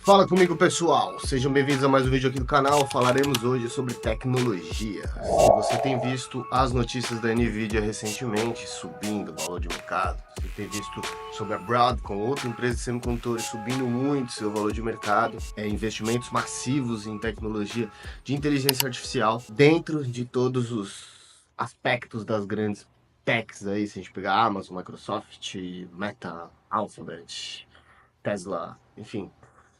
Fala comigo, pessoal, sejam bem-vindos a mais um vídeo aqui do canal. Falaremos hoje sobre tecnologia. Se você tem visto as notícias da Nvidia recentemente subindo o valor de mercado, você tem visto sobre a Broadcom, outra empresa de semicondutores, subindo muito seu valor de mercado, investimentos massivos em tecnologia de inteligência artificial dentro de todos os aspectos das grandes techs aí, se a gente pegar Amazon, Microsoft, Meta, Alphabet, Tesla, enfim,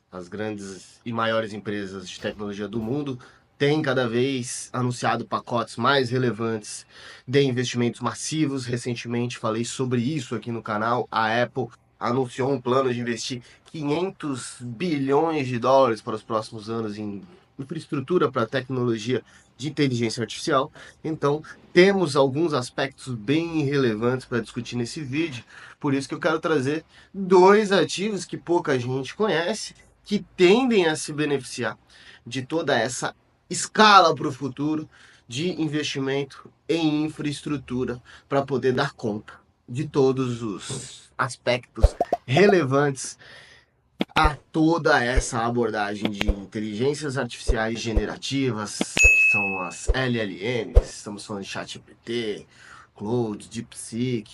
as grandes e maiores empresas de tecnologia do mundo têm cada vez anunciado pacotes mais relevantes de investimentos massivos. Recentemente falei sobre isso aqui no canal. A Apple anunciou um plano de investir 500 bilhões de dólares para os próximos anos em infraestrutura para tecnologia de inteligência artificial. Então, temos alguns aspectos bem relevantes para discutir nesse vídeo. Por isso que eu quero trazer dois ativos que pouca gente conhece, que tendem a se beneficiar de toda essa escala para o futuro de investimento em infraestrutura para poder dar conta de todos os aspectos relevantes a toda essa abordagem de inteligências artificiais generativas, que são as LLMs, estamos falando de ChatGPT, Claude, DeepSeek,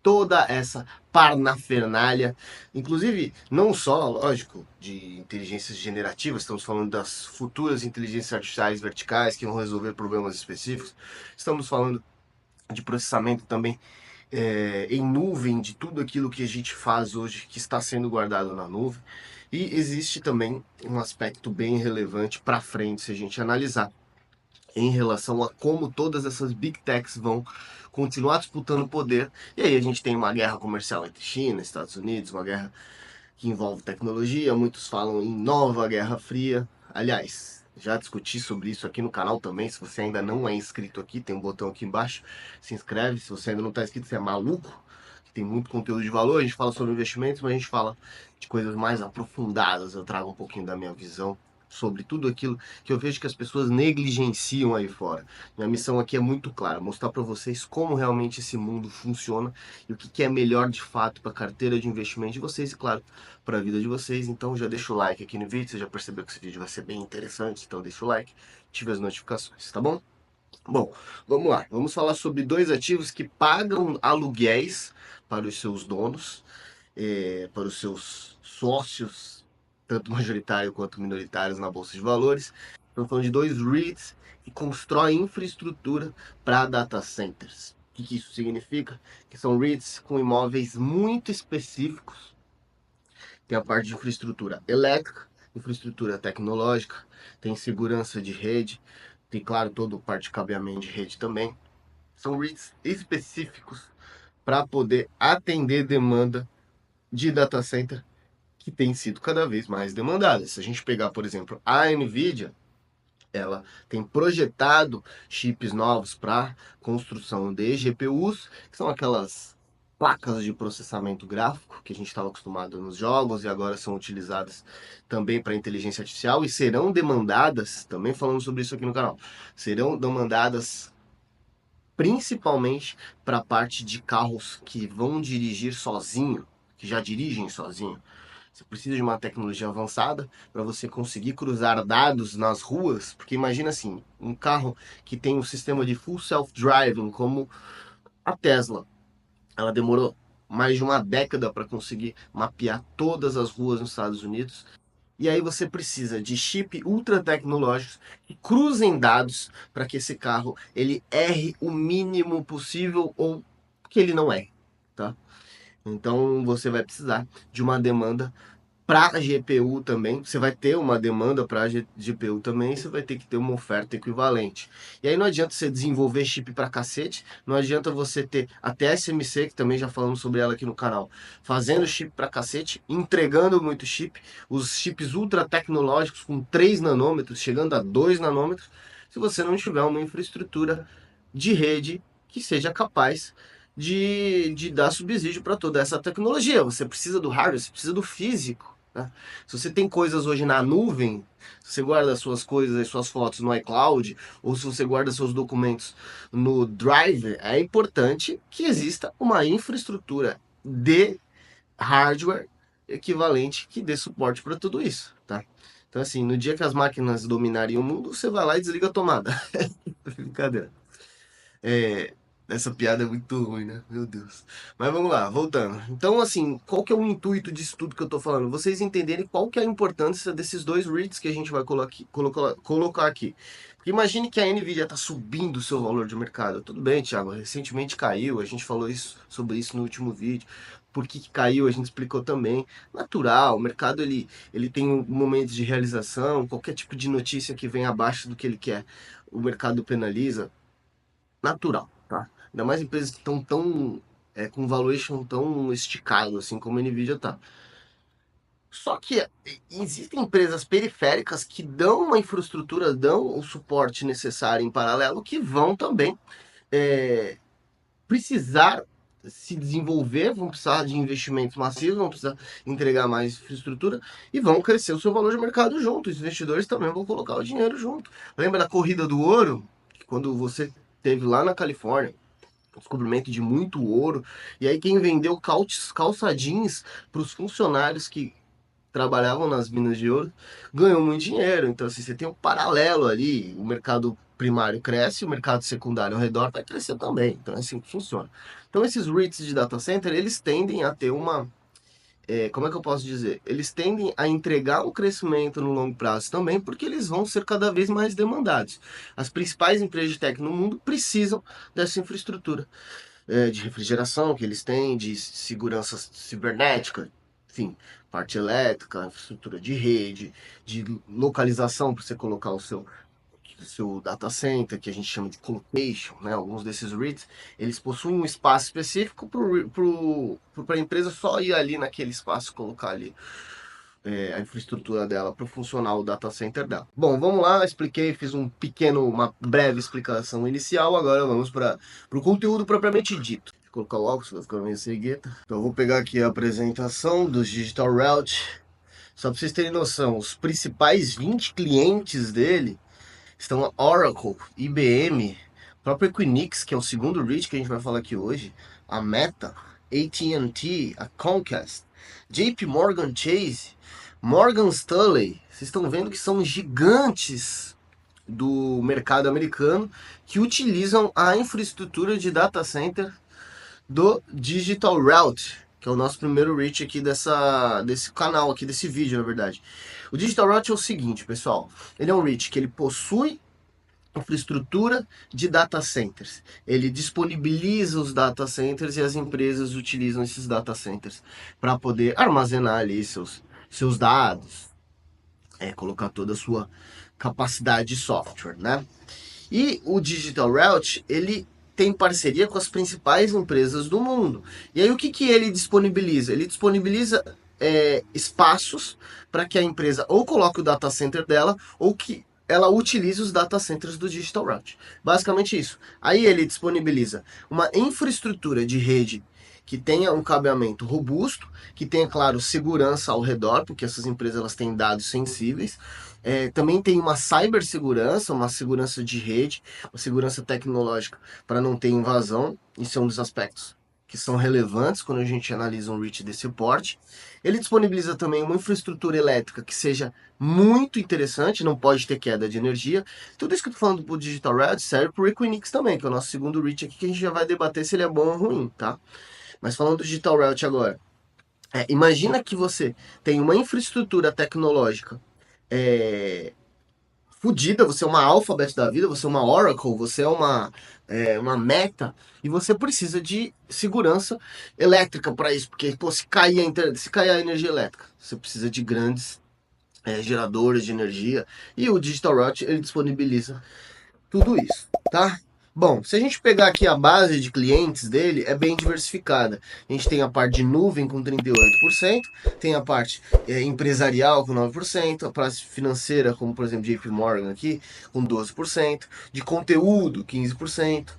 toda essa parnafernália, inclusive não só, lógico, de inteligências generativas, estamos falando das futuras inteligências artificiais verticais que vão resolver problemas específicos, estamos falando de processamento também em nuvem, de tudo aquilo que a gente faz hoje que está sendo guardado na nuvem. E existe também um aspecto bem relevante para frente, se a gente analisar, em relação a como todas essas big techs vão continuar disputando poder. E aí a gente tem uma guerra comercial entre China e Estados Unidos, uma guerra que envolve tecnologia, muitos falam em nova Guerra Fria. Aliás, já discuti sobre isso aqui no canal também. Se você ainda não é inscrito aqui, tem um botão aqui embaixo, se inscreve. Se você ainda não está inscrito, você é maluco, que tem muito conteúdo de valor. A gente fala sobre investimentos, mas a gente fala de coisas mais aprofundadas. Eu trago um pouquinho da minha visão sobre tudo aquilo que eu vejo que as pessoas negligenciam aí fora. Minha missão aqui é muito clara, mostrar para vocês como realmente esse mundo funciona e o que é melhor de fato para a carteira de investimento de vocês e, claro, para a vida de vocês. Então já deixa o like aqui no vídeo, você já percebeu que esse vídeo vai ser bem interessante, então deixa o like, ative as notificações, tá bom? Bom, vamos lá, vamos falar sobre dois ativos que pagam aluguéis para os seus donos, para os seus sócios, tanto majoritários quanto minoritários na Bolsa de Valores. Estamos falando de dois REITs que constroem infraestrutura para data centers. O que isso significa? Que são REITs com imóveis muito específicos. Tem a parte de infraestrutura elétrica, infraestrutura tecnológica, tem segurança de rede, tem, claro, toda a parte de cabeamento de rede também. São REITs específicos para poder atender demanda de data center que tem sido cada vez mais demandada. Se a gente pegar, por exemplo, a Nvidia, ela tem projetado chips novos para construção de GPUs, que são aquelas placas de processamento gráfico que a gente estava acostumado nos jogos e agora são utilizadas também para inteligência artificial e serão demandadas, também falando sobre isso aqui no canal, serão demandadas principalmente para a parte de carros que vão dirigir sozinho, que já dirigem sozinho. Você precisa de uma tecnologia avançada para você conseguir cruzar dados nas ruas, porque imagina assim, um carro que tem um sistema de full self-driving como a Tesla, ela demorou mais de uma década para conseguir mapear todas as ruas nos Estados Unidos. E aí você precisa de chip ultra tecnológicos que cruzem dados para que esse carro ele erre o mínimo possível ou que ele não erre, tá? Então você vai precisar de uma demanda para GPU também. Você vai ter uma demanda para GPU também, você vai ter que ter uma oferta equivalente. E aí não adianta você desenvolver chip para cacete, não adianta você ter a TSMC, que também já falamos sobre ela aqui no canal, fazendo chip para cacete, entregando muito chip, os chips ultra tecnológicos com 3 nanômetros, chegando a 2 nanômetros, se você não tiver uma infraestrutura de rede que seja capaz de dar subsídio para toda essa tecnologia. Você precisa do hardware, você precisa do físico. Né? Se você tem coisas hoje na nuvem, se você guarda suas coisas, suas fotos no iCloud, ou se você guarda seus documentos no Drive, é importante que exista uma infraestrutura de hardware equivalente que dê suporte para tudo isso, tá? Então, assim, no dia que as máquinas dominarem o mundo, você vai lá e desliga a tomada. Brincadeira. É, essa piada é muito ruim, né? Meu Deus. Mas vamos lá, voltando. Então, assim, qual que é o intuito disso tudo que eu tô falando? Vocês entenderem qual que é a importância desses dois REITs que a gente vai colocar aqui. Porque imagine que a Nvidia está subindo o seu valor de mercado. Tudo bem, Thiago, recentemente caiu, a gente falou sobre isso no último vídeo. Por que que caiu, a gente explicou também. Natural, o mercado ele tem momentos de realização, qualquer tipo de notícia que vem abaixo do que ele quer, o mercado penaliza, natural, tá? Ainda mais empresas que estão com valuation tão esticado assim como a Nvidia tá. Só que existem empresas periféricas que dão uma infraestrutura, dão o suporte necessário em paralelo, que vão também é, precisar se desenvolver, vão precisar de investimentos massivos, vão precisar entregar mais infraestrutura e vão crescer o seu valor de mercado junto. Os investidores também vão colocar o dinheiro junto. Lembra da corrida do ouro? Quando você teve lá na Califórnia, descobrimento de muito ouro. E aí quem vendeu calçadinhos para os funcionários que trabalhavam nas minas de ouro ganhou muito dinheiro. Então assim, você tem um paralelo ali, o mercado primário cresce, o mercado secundário ao redor vai crescer também. Então é assim que funciona. Então esses REITs de data center, eles tendem a ter como é que eu posso dizer? Eles tendem a entregar um crescimento no longo prazo também, porque eles vão ser cada vez mais demandados. As principais empresas de tech no mundo precisam dessa infraestrutura de refrigeração que eles têm, de segurança cibernética, enfim, parte elétrica, infraestrutura de rede, de localização para você colocar o seu data center, que a gente chama de colocation, né? Alguns desses REITs, eles possuem um espaço específico para a empresa só ir ali naquele espaço colocar ali a infraestrutura dela para funcionar o data center dela. Bom, vamos lá, expliquei, fiz uma breve explicação inicial, agora vamos para o conteúdo propriamente dito. Vou colocar o óculos, vai ficar meio cegueta. Então eu vou pegar aqui a apresentação dos Digital Route. Só para vocês terem noção, os principais 20 clientes dele estão a Oracle, IBM, o próprio Equinix, que é o segundo REIT que a gente vai falar aqui hoje, a Meta, AT&T, a Comcast, JP Morgan Chase, Morgan Stanley. Vocês estão vendo que são gigantes do mercado americano que utilizam a infraestrutura de data center do Digital Route, que é o nosso primeiro reach aqui desse canal, aqui desse vídeo, na verdade. O Digital Route é o seguinte, pessoal. Ele é um reach que ele possui infraestrutura de data centers. Ele disponibiliza os data centers e as empresas utilizam esses data centers para poder armazenar ali seus dados, colocar toda a sua capacidade de software, né? E o Digital Route, ele tem parceria com as principais empresas do mundo. E aí o que ele disponibiliza? Ele disponibiliza espaços para que a empresa ou coloque o data center dela ou que ela utilize os data centers do Digital Route. Basicamente isso. Aí ele disponibiliza uma infraestrutura de rede que tenha um cabeamento robusto, que tenha, claro, segurança ao redor, porque essas empresas elas têm dados sensíveis. Também tem uma cibersegurança, uma segurança de rede, uma segurança tecnológica para não ter invasão. Isso é um dos aspectos que são relevantes quando a gente analisa um reach desse porte. Ele disponibiliza também uma infraestrutura elétrica que seja muito interessante, não pode ter queda de energia. Tudo isso que eu estou falando para o Digital Red serve para o Equinix também, que é o nosso segundo reach aqui, que a gente já vai debater se ele é bom ou ruim, tá? Mas falando do Digital Route agora, imagina que você tem uma infraestrutura tecnológica fodida, você é uma Alphabet da vida, você é uma Oracle, você é uma Meta, e você precisa de segurança elétrica para isso, porque pô, se cair a energia elétrica, você precisa de grandes geradores de energia, e o Digital Route ele disponibiliza tudo isso, tá? Bom, se a gente pegar aqui a base de clientes dele, é bem diversificada. A gente tem a parte de nuvem com 38%, tem a parte empresarial com 9%, a parte financeira, como por exemplo JP Morgan aqui, com 12%, de conteúdo 15%,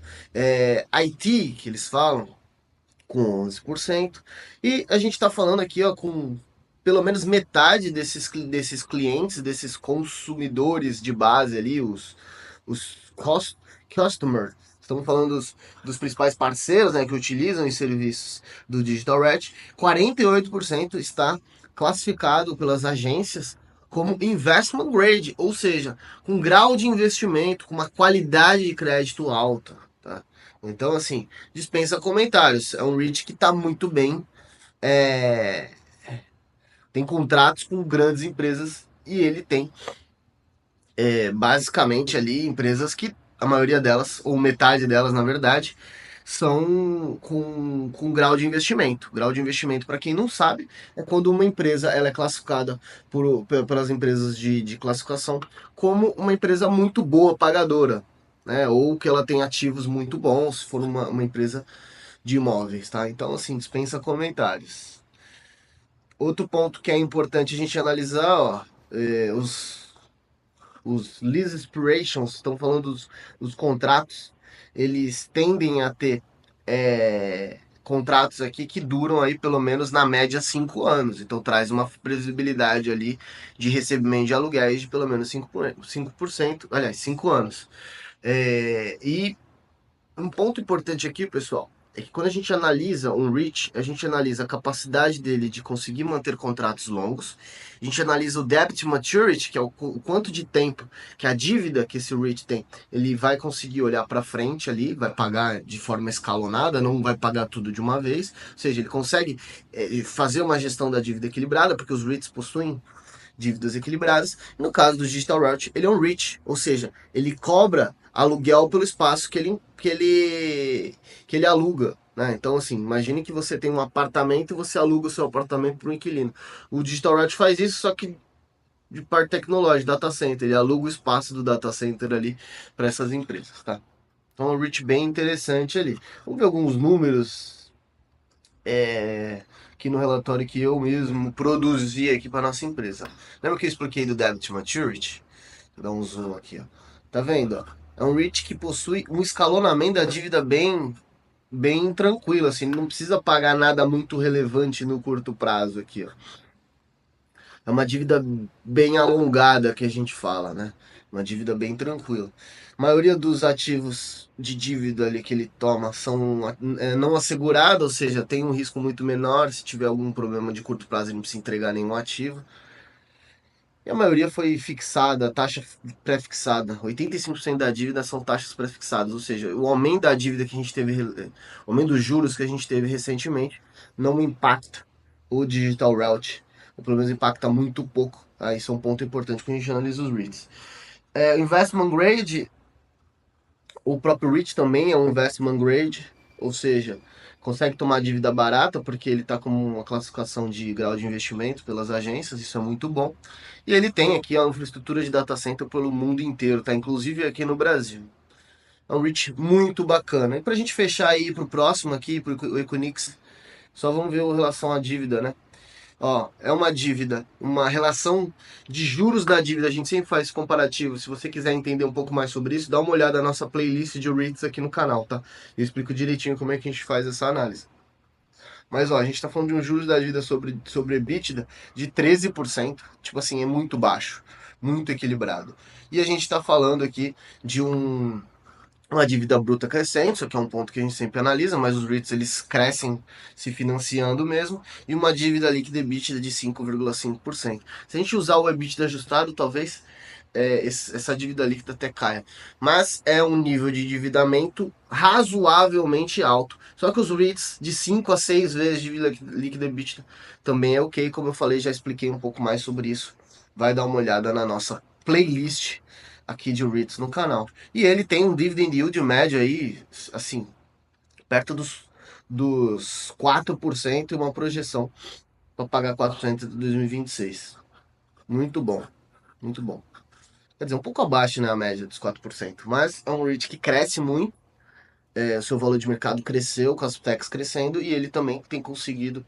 IT, que eles falam, com 11%, e a gente está falando aqui ó, com pelo menos metade desses clientes, desses consumidores de base ali, os customers, estamos falando dos principais parceiros, né, que utilizam os serviços do Digital Red, 48% está classificado pelas agências como investment grade, ou seja, com grau de investimento, com uma qualidade de crédito alta. Tá? Então, assim, dispensa comentários. É um REIT que está muito bem, é, tem contratos com grandes empresas e ele tem basicamente ali empresas que a maioria delas, ou metade delas na verdade, são com grau de investimento. Grau de investimento, para quem não sabe, é quando uma empresa ela é classificada pelas empresas de classificação como uma empresa muito boa pagadora, né? Ou que ela tem ativos muito bons, se for uma empresa de imóveis, tá? Então, assim, dispensa comentários. Outro ponto que é importante a gente analisar, ó, os lease expirations, estão falando dos contratos, eles tendem a ter contratos aqui que duram aí pelo menos na média 5 anos. Então traz uma previsibilidade ali de recebimento de aluguéis de pelo menos 5%, aliás, 5 anos. E um ponto importante aqui, pessoal, é que quando a gente analisa um REIT, a gente analisa a capacidade dele de conseguir manter contratos longos, a gente analisa o debt maturity, que é o quanto de tempo que a dívida que esse REIT tem, ele vai conseguir olhar para frente ali, vai pagar de forma escalonada, não vai pagar tudo de uma vez, ou seja, ele consegue fazer uma gestão da dívida equilibrada, porque os REITs possuem dívidas equilibradas. No caso do Digital Realty, ele é um REIT, ou seja, ele cobra aluguel pelo espaço que ele aluga. Né? Então, assim, imagine que você tem um apartamento e você aluga o seu apartamento para um inquilino. O Digital Realty faz isso, só que de parte tecnológica, data center. Ele aluga o espaço do data center ali para essas empresas. Tá? Então, é um REIT bem interessante ali. Vamos ver alguns números aqui no relatório que eu mesmo produzi aqui para nossa empresa. Lembra que eu expliquei do Debit Maturity? Vou dar um zoom aqui, ó. Tá vendo? Ó? É um REIT que possui um escalonamento da dívida bem tranquilo, assim, não precisa pagar nada muito relevante no curto prazo aqui, ó. É uma dívida bem alongada que a gente fala, né? Uma dívida bem tranquila. A maioria dos ativos de dívida ali que ele toma são não assegurados, ou seja, tem um risco muito menor. Se tiver algum problema de curto prazo, ele não precisa entregar nenhum ativo. E a maioria foi fixada, taxa pré-fixada. 85% da dívida são taxas pré-fixadas, ou seja, o aumento da dívida que a gente teve, o aumento dos juros que a gente teve recentemente, não impacta o Digital Realty, ou pelo menos impacta muito pouco. Tá? Isso é um ponto importante quando a gente analisa os REITs. Investment grade, o próprio REIT também é um investment grade, ou seja, consegue tomar dívida barata porque ele está com uma classificação de grau de investimento pelas agências, isso é muito bom. E ele tem aqui a infraestrutura de data center pelo mundo inteiro, tá? Inclusive aqui no Brasil. É um REIT muito bacana. E para a gente fechar aí para o próximo aqui, para o Equinix, só vamos ver em relação à dívida, né? Ó, é uma dívida, uma relação de juros da dívida, a gente sempre faz esse comparativo. Se você quiser entender um pouco mais sobre isso, dá uma olhada na nossa playlist de REITs aqui no canal, tá? Eu explico direitinho como é que a gente faz essa análise. Mas ó, a gente tá falando de um juros da dívida sobre EBITDA de 13%, tipo assim, é muito baixo, muito equilibrado. E a gente tá falando aqui de uma dívida bruta crescente, isso aqui é um ponto que a gente sempre analisa, mas os REITs eles crescem se financiando mesmo, e uma dívida líquida EBITDA de 5,5%. Se a gente usar o EBITDA ajustado, talvez essa dívida líquida até caia. Mas é um nível de endividamento razoavelmente alto. Só que os REITs de 5 a 6 vezes dívida líquida EBITDA também é ok, como eu falei, já expliquei um pouco mais sobre isso. Vai dar uma olhada na nossa playlist aqui de REITs no canal. E ele tem um dividend yield médio aí, assim, perto dos 4% e uma projeção para pagar 4% em 2026. Muito bom, muito bom. Quer dizer, um pouco abaixo, né, a média dos 4%. Mas é um REIT que cresce muito, o seu valor de mercado cresceu com as techs crescendo e ele também tem conseguido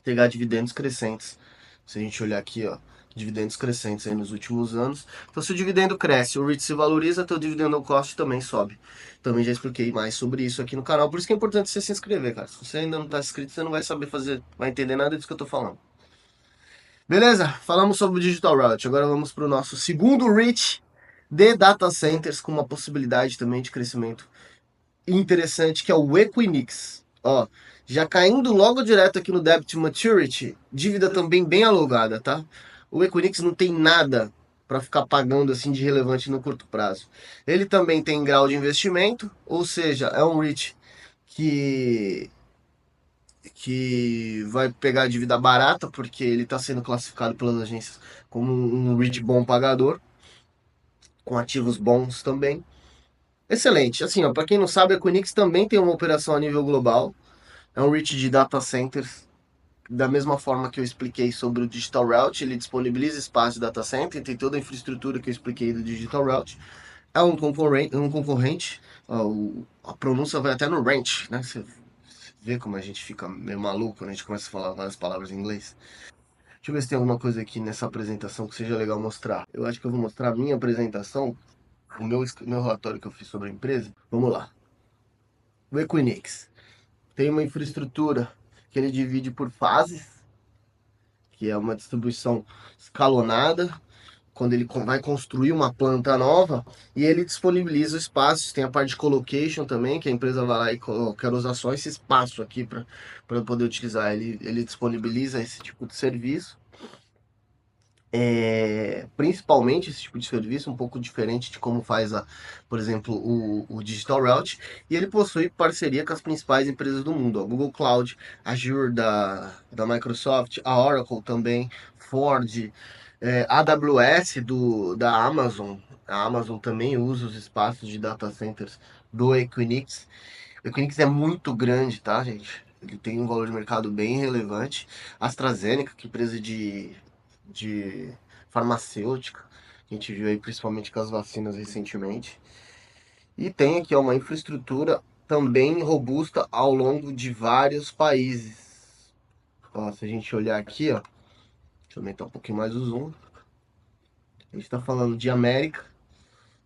pegar dividendos crescentes. Se a gente olhar aqui, ó, dividendos crescentes aí nos últimos anos. Então, se o dividendo cresce, o REIT se valoriza, teu dividendo cost também sobe. Também já expliquei mais sobre isso aqui no canal. Por isso que é importante você se inscrever, cara. Se você ainda não está inscrito, você não vai saber fazer, vai entender nada disso que eu tô falando. Beleza? Falamos sobre o Digital Route. Agora vamos para o nosso segundo REIT de data centers com uma possibilidade também de crescimento interessante, que é o Equinix. Ó, já caindo logo direto aqui no Debt Maturity, dívida também bem alongada, tá? O Equinix não tem nada para ficar pagando assim de relevante no curto prazo. Ele também tem grau de investimento, ou seja, é um REIT que vai pegar dívida barata, porque ele está sendo classificado pelas agências como um REIT bom pagador, com ativos bons também. Excelente. Assim, ó, para quem não sabe, a Equinix também tem uma operação a nível global. É um REIT de data centers. Da mesma forma que eu expliquei sobre o Digital Route, ele disponibiliza espaço de data center, tem toda a infraestrutura que eu expliquei do Digital Route. É um concorrente, a pronúncia vai até no ranch, né? Você vê como a gente fica meio maluco quando a gente começa a falar várias palavras em inglês. Deixa eu ver se tem alguma coisa aqui nessa apresentação que seja legal mostrar. Eu acho que eu vou mostrar a minha apresentação, o meu relatório que eu fiz sobre a empresa. Vamos lá. O Equinix tem uma infraestrutura que ele divide por fases, que é uma distribuição escalonada, quando ele vai construir uma planta nova, e ele disponibiliza espaços, tem a parte de colocation também, que a empresa vai lá e quer usar só esse espaço aqui para poder utilizar. Ele disponibiliza esse tipo de serviço. Principalmente esse tipo de serviço, um pouco diferente de como faz, por exemplo, o Digital Route, e ele possui parceria com as principais empresas do mundo, a Google Cloud, Azure da Microsoft, a Oracle também, Ford, AWS da Amazon. A Amazon também usa os espaços de data centers do Equinix. O Equinix é muito grande, tá, gente? Ele tem um valor de mercado bem relevante. AstraZeneca, que é empresa de farmacêutica, a gente viu aí principalmente com as vacinas recentemente. E tem aqui ó, uma infraestrutura também robusta ao longo de vários países. Ó, se a gente olhar aqui, ó, deixa eu aumentar um pouquinho mais o zoom. A gente está falando de América,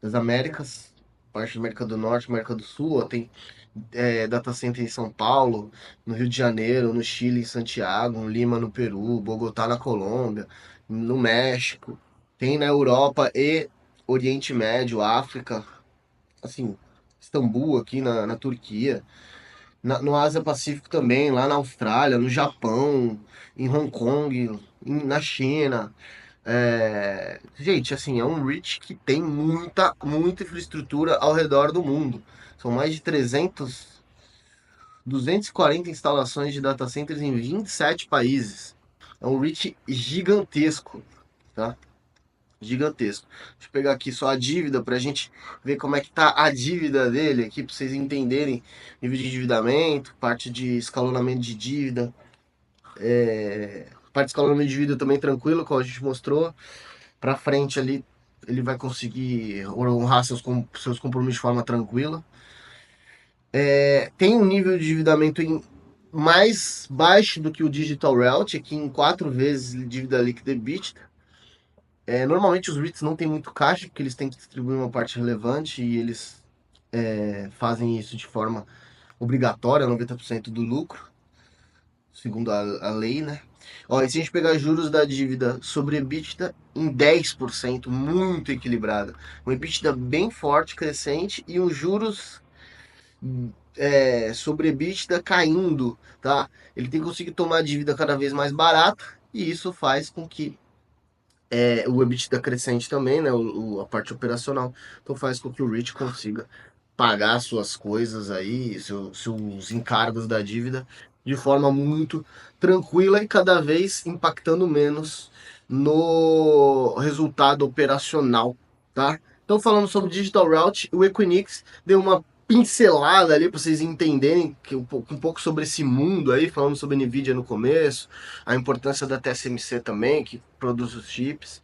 das Américas, parte da América do Norte, América do Sul, ó, tem data center em São Paulo, no Rio de Janeiro, no Chile, em Santiago, em Lima, no Peru, Bogotá, na Colômbia, no México, tem na Europa e Oriente Médio, África, assim, Istambul aqui na Turquia, no Ásia Pacífico também, lá na Austrália, no Japão, em Hong Kong, na China. Gente, assim, é um REIT que tem muita infraestrutura ao redor do mundo. São mais de 240 instalações de data centers em 27 países. É um REIT gigantesco, tá? Gigantesco. Deixa eu pegar aqui só a dívida para a gente ver como é que tá a dívida dele aqui, para vocês entenderem nível de endividamento, parte de escalonamento de dívida. Parte de escalonamento de dívida também tranquilo, como a gente mostrou. Para frente ali, ele vai conseguir honrar seus compromissos de forma tranquila. Tem um nível de endividamento mais baixo do que o Digital Realty, aqui em 4 vezes dívida líquida EBITDA. Normalmente os REITs não têm muito caixa, porque eles têm que distribuir uma parte relevante e eles fazem isso de forma obrigatória, 90% do lucro, segundo a lei, né? Ó, e se a gente pegar juros da dívida sobre EBITDA em 10%, muito equilibrada. Um EBITDA bem forte, crescente, e os juros sobre EBITDA caindo, tá? Ele tem conseguido tomar a dívida cada vez mais barata, e isso faz com que o EBITDA crescente também, né? A parte operacional. Então faz com que o REIT consiga pagar suas coisas aí, seus encargos da dívida de forma muito tranquila e cada vez impactando menos no resultado operacional, tá? Então falando sobre Digital Route, o Equinix deu uma pincelada ali para vocês entenderem um pouco sobre esse mundo aí, falando sobre Nvidia no começo, a importância da TSMC também, que produz os chips.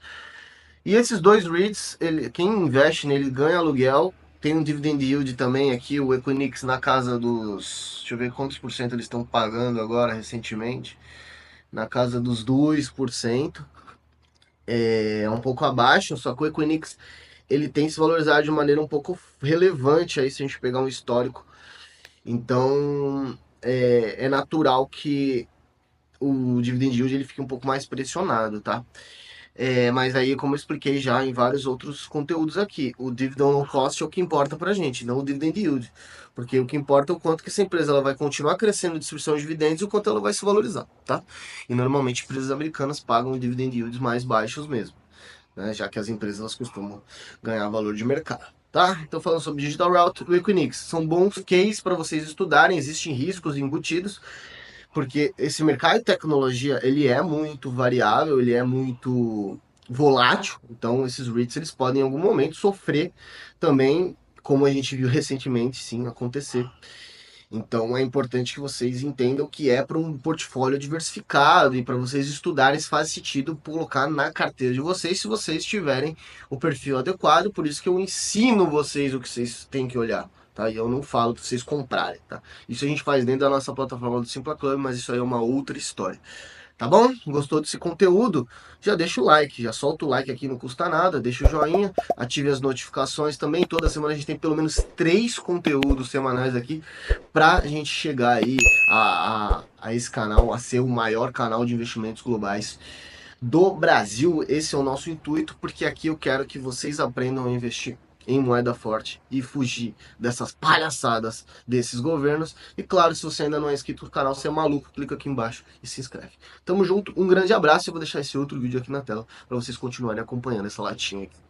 E esses dois REITs, quem investe nele ganha aluguel, tem um dividend yield também aqui, o Equinix na casa dos, deixa eu ver quantos por cento eles estão pagando agora recentemente, na casa dos 2%, é um pouco abaixo, só que o Equinix ele tem se valorizado de maneira um pouco relevante aí se a gente pegar um histórico. Então é natural que o dividend yield ele fique um pouco mais pressionado, tá? Mas aí, como eu expliquei já em vários outros conteúdos aqui, o dividend on cost é o que importa pra gente, não o dividend yield. Porque o que importa é o quanto que essa empresa ela vai continuar crescendo em distribuição de dividendos e o quanto ela vai se valorizar, tá? E normalmente empresas americanas pagam dividend yields mais baixos mesmo, né? Já que as empresas elas costumam ganhar valor de mercado. Tá? Então falando sobre Digital Route e Equinix, são bons cases para vocês estudarem, existem riscos embutidos, porque esse mercado de tecnologia, ele é muito variável, ele é muito volátil, então esses REITs eles podem em algum momento sofrer também, como a gente viu recentemente, sim, acontecer. Então é importante que vocês entendam que é para um portfólio diversificado e para vocês estudarem se faz sentido colocar na carteira de vocês se vocês tiverem o perfil adequado. Por isso que eu ensino vocês o que vocês têm que olhar, tá? E eu não falo para vocês comprarem, tá? Isso a gente faz dentro da nossa plataforma do Simpla Club, mas isso aí é uma outra história. Tá bom? Gostou desse conteúdo? Já deixa o like, já solta o like aqui, não custa nada, deixa o joinha, ative as notificações também. Toda semana a gente tem pelo menos 3 conteúdos semanais aqui pra gente chegar aí a esse canal, a ser o maior canal de investimentos globais do Brasil. Esse é o nosso intuito, porque aqui eu quero que vocês aprendam a investir em moeda forte e fugir dessas palhaçadas desses governos. E claro, se você ainda não é inscrito no canal, você é maluco, clica aqui embaixo e se inscreve. Tamo junto, um grande abraço e eu vou deixar esse outro vídeo aqui na tela para vocês continuarem acompanhando essa latinha aqui.